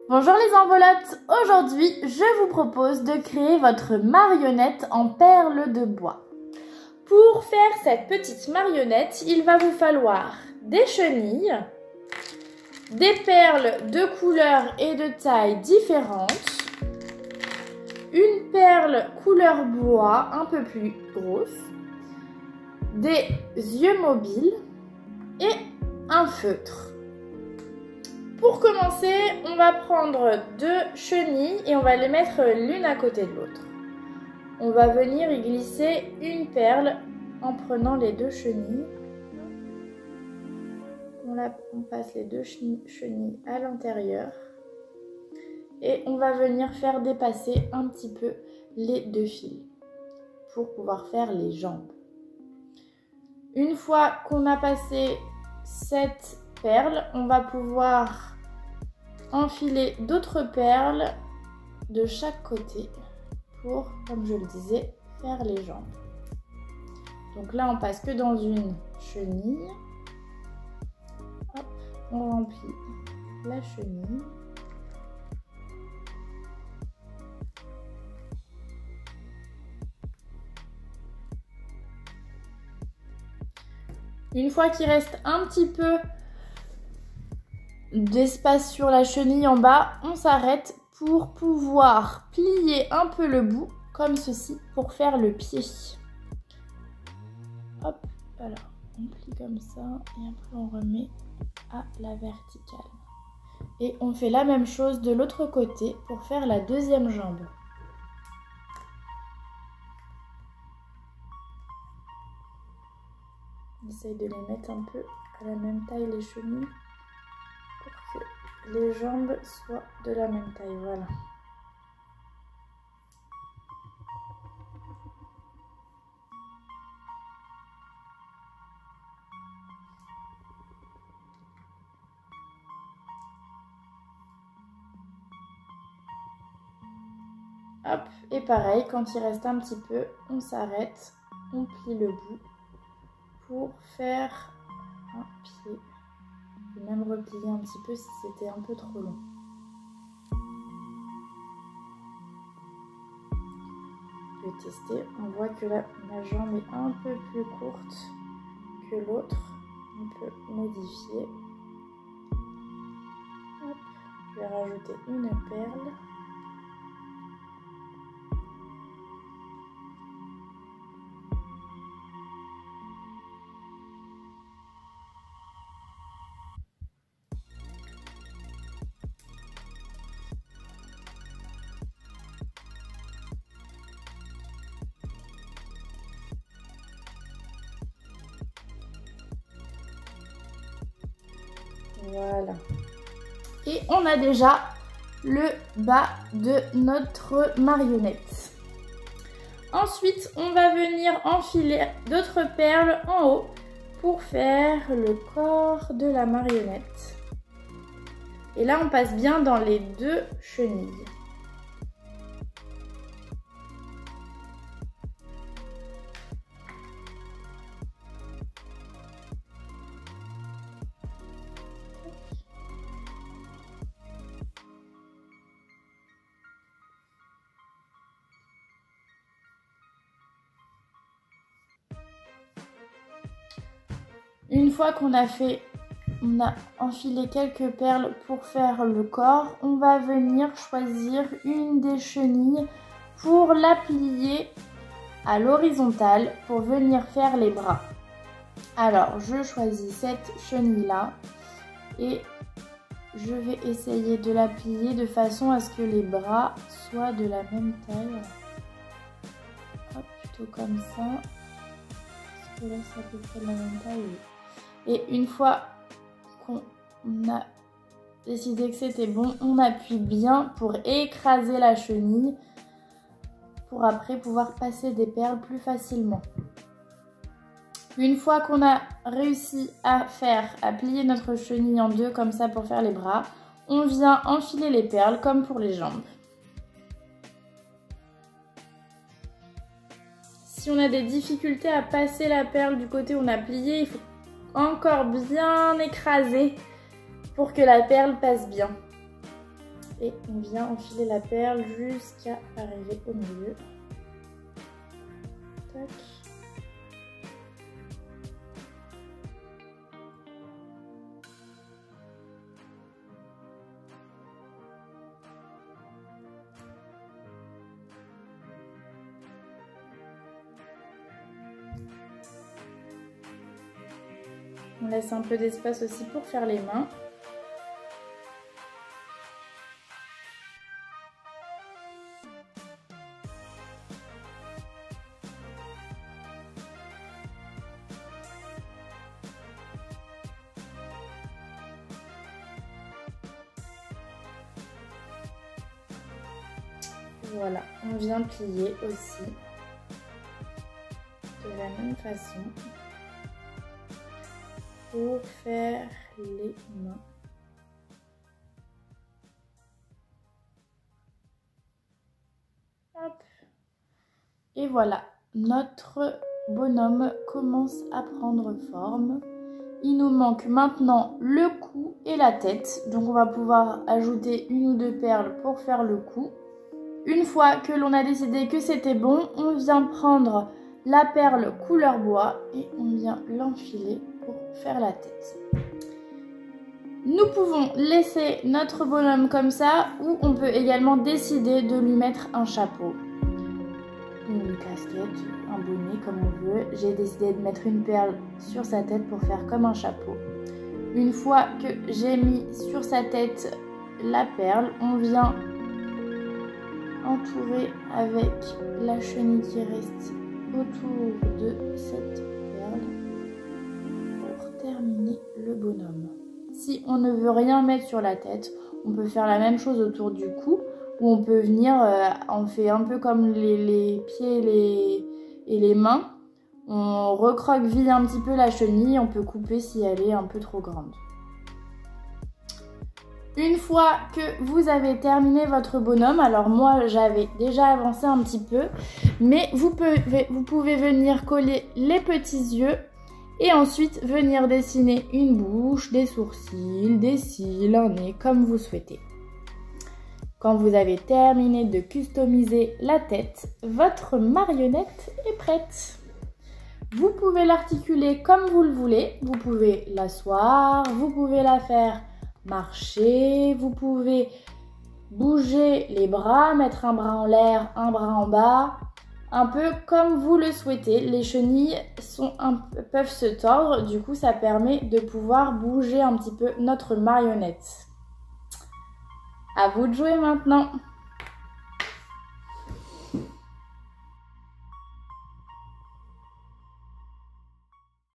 Bonjour les enveloppes, aujourd'hui je vous propose de créer votre marionnette en perles de bois. Pour faire cette petite marionnette, il va vous falloir des chenilles, des perles de couleurs et de tailles différentes, une perle couleur bois un peu plus grosse, des yeux mobiles et un feutre. Pour commencer, on va prendre deux chenilles et on va les mettre l'une à côté de l'autre. On va venir y glisser une perle en prenant les deux chenilles. On passe les deux chenilles à l'intérieur et on va venir faire dépasser un petit peu les deux fils pour pouvoir faire les jambes. Une fois qu'on a passé cette perle, on va pouvoir enfiler d'autres perles de chaque côté pour, comme je le disais, faire les jambes. Donc là, on passe que dans une chenille. Hop, on remplit la chenille. Une fois qu'il reste un petit peu d'espace sur la chenille en bas, on s'arrête pour pouvoir plier un peu le bout comme ceci pour faire le pied. Hop, alors on plie comme ça et après on remet à la verticale. Et on fait la même chose de l'autre côté pour faire la deuxième jambe. J'essaye de les mettre un peu à la même taille les chenilles pour que les jambes soient de la même taille, voilà. Hop, et pareil, quand il reste un petit peu, on s'arrête, on plie le bout pour faire un pied. Je vais même replier un petit peu si c'était un peu trop long. Je vais tester, on voit que là, ma jambe est un peu plus courte que l'autre. On peut modifier. Hop, je vais rajouter une perle. Voilà. Et on a déjà le bas de notre marionnette. Ensuite, on va venir enfiler d'autres perles en haut pour faire le corps de la marionnette. Et là, on passe bien dans les deux chenilles. Une fois qu'on a enfilé quelques perles pour faire le corps, on va venir choisir une des chenilles pour la plier à l'horizontale pour venir faire les bras. Alors, je choisis cette chenille-là et je vais essayer de la plier de façon à ce que les bras soient de la même taille. Hop, plutôt comme ça. Parce que là, c'est à peu près de la même taille. Et une fois qu'on a décidé que c'était bon, on appuie bien pour écraser la chenille pour après pouvoir passer des perles plus facilement. Une fois qu'on a réussi à plier notre chenille en deux comme ça pour faire les bras, on vient enfiler les perles comme pour les jambes. Si on a des difficultés à passer la perle du côté où on a plié, il faut encore bien écraser pour que la perle passe bien. Et on vient enfiler la perle jusqu'à arriver au milieu. Tac. On laisse un peu d'espace aussi pour faire les mains. Voilà, on vient plier aussi de la même façon pour faire les mains. Hop. Et voilà, notre bonhomme commence à prendre forme. Il nous manque maintenant le cou et la tête. Donc on va pouvoir ajouter une ou deux perles pour faire le cou. Une fois que l'on a décidé que c'était bon, on vient prendre la perle couleur bois et on vient l'enfiler pour faire la tête. Nous pouvons laisser notre bonhomme comme ça ou on peut également décider de lui mettre un chapeau, une casquette, un bonnet comme on veut. J'ai décidé de mettre une perle sur sa tête pour faire comme un chapeau. Une fois que j'ai mis sur sa tête la perle, on vient entourer avec la chenille qui reste autour de cette perle pour terminer le bonhomme. Si on ne veut rien mettre sur la tête, on peut faire la même chose autour du cou où on peut venir, on fait un peu comme les pieds et les mains. On recroqueville un petit peu la chenille, on peut couper si elle est un peu trop grande. Une fois que vous avez terminé votre bonhomme, alors moi j'avais déjà avancé un petit peu, mais vous pouvez venir coller les petits yeux et ensuite venir dessiner une bouche, des sourcils, des cils, un nez, comme vous souhaitez. Quand vous avez terminé de customiser la tête, votre marionnette est prête. Vous pouvez l'articuler comme vous le voulez, vous pouvez l'asseoir, vous pouvez la faire marcher, vous pouvez bouger les bras, mettre un bras en l'air, un bras en bas, un peu comme vous le souhaitez. Les chenilles peuvent se tordre, du coup ça permet de pouvoir bouger un petit peu notre marionnette. À vous de jouer maintenant!